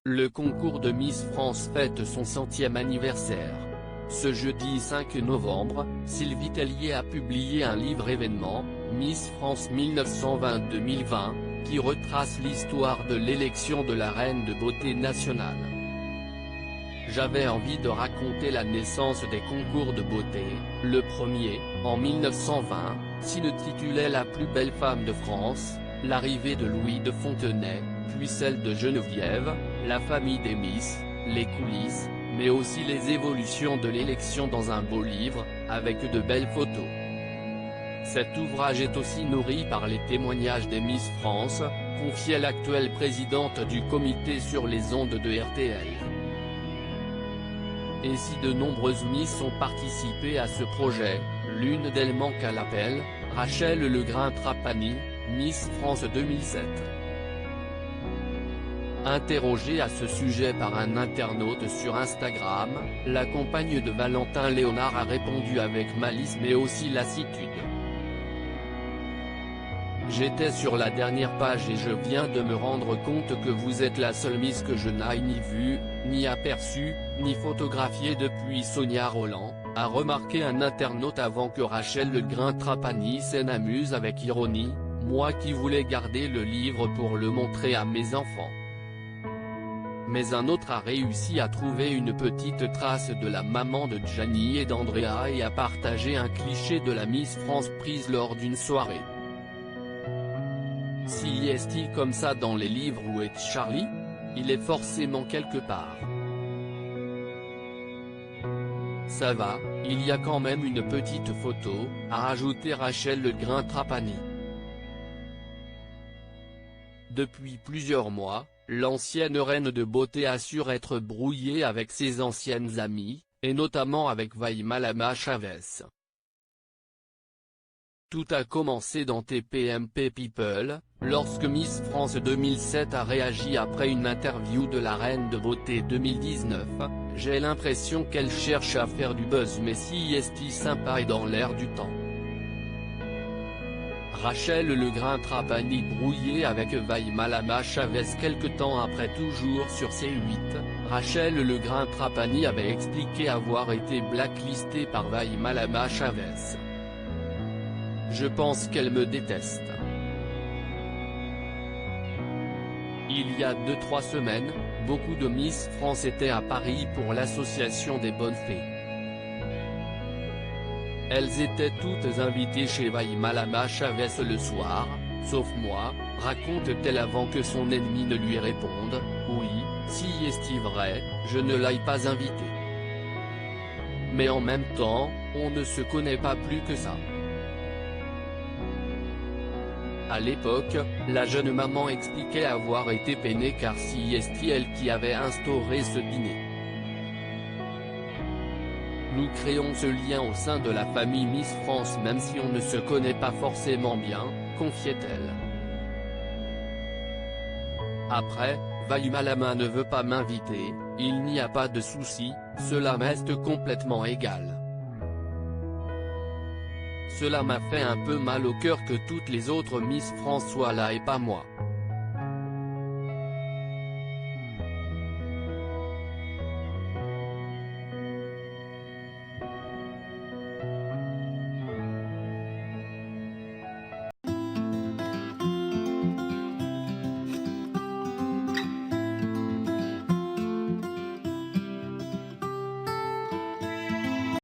Le concours de Miss France fête son 100e anniversaire. Ce jeudi 5 novembre, Sylvie Tellier a publié un livre événement, Miss France 1920-2020, qui retrace l'histoire de l'élection de la reine de beauté nationale. J'avais envie de raconter la naissance des concours de beauté. Le premier, en 1920, s'intitulait La plus belle femme de France, l'arrivée de Louis de Fontenay, puis celle de Geneviève, la famille des Miss, les coulisses, mais aussi les évolutions de l'élection dans un beau livre, avec de belles photos. Cet ouvrage est aussi nourri par les témoignages des Miss France, confiait l'actuelle présidente du comité sur les ondes de RTL. Et si de nombreuses Miss ont participé à ce projet, l'une d'elles manque à l'appel, Rachel Legrin-Trapani, Miss France 2007. Interrogée à ce sujet par un internaute sur Instagram, la compagne de Valentin Léonard a répondu avec malice mais aussi lassitude. J'étais sur la dernière page et je viens de me rendre compte que vous êtes la seule Miss que je n'aille ni vue, ni aperçue, ni photographiée depuis Sonia Rolland, a remarqué un internaute avant que Rachel Legrin-Trapani s'en amuse avec ironie, moi qui voulais garder le livre pour le montrer à mes enfants. Mais un autre a réussi à trouver une petite trace de la maman de Gianni et d'Andrea et a partagé un cliché de la Miss France prise lors d'une soirée. Si est-il comme ça dans les livres où est Charlie? Il est forcément quelque part. Ça va, il y a quand même une petite photo, a rajouté Rachel Legrin-Trapani. Depuis plusieurs mois, l'ancienne reine de beauté assure être brouillée avec ses anciennes amies, et notamment avec Vaïmalama Chavez. Tout a commencé dans TPMP People, lorsque Miss France 2007 a réagi après une interview de la reine de beauté 2019, j'ai l'impression qu'elle cherche à faire du buzz mais si est sympa et dans l'air du temps. Rachel Legrin-Trapani brouillée avec Vaïmalama Chavez quelque temps après toujours sur C8, Rachel Legrin-Trapani avait expliqué avoir été blacklistée par Vaïmalama Chavez. Je pense qu'elle me déteste. Il y a 2-3 semaines, beaucoup de Miss France étaient à Paris pour l'association des bonnes fées. Elles étaient toutes invitées chez Vaïmalama Chavez le soir, sauf moi, raconte-t-elle avant que son ennemi ne lui réponde, oui, si est-il vrai, je ne l'ai pas invitée. Mais en même temps, on ne se connaît pas plus que ça. À l'époque, la jeune maman expliquait avoir été peinée car si est elle qui avait instauré ce dîner. Nous créons ce lien au sein de la famille Miss France même si on ne se connaît pas forcément bien, confiait-elle. Après, Vaïmalama ne veut pas m'inviter, il n'y a pas de souci, cela reste complètement égal. Cela m'a fait un peu mal au cœur que toutes les autres Miss France soient là et pas moi.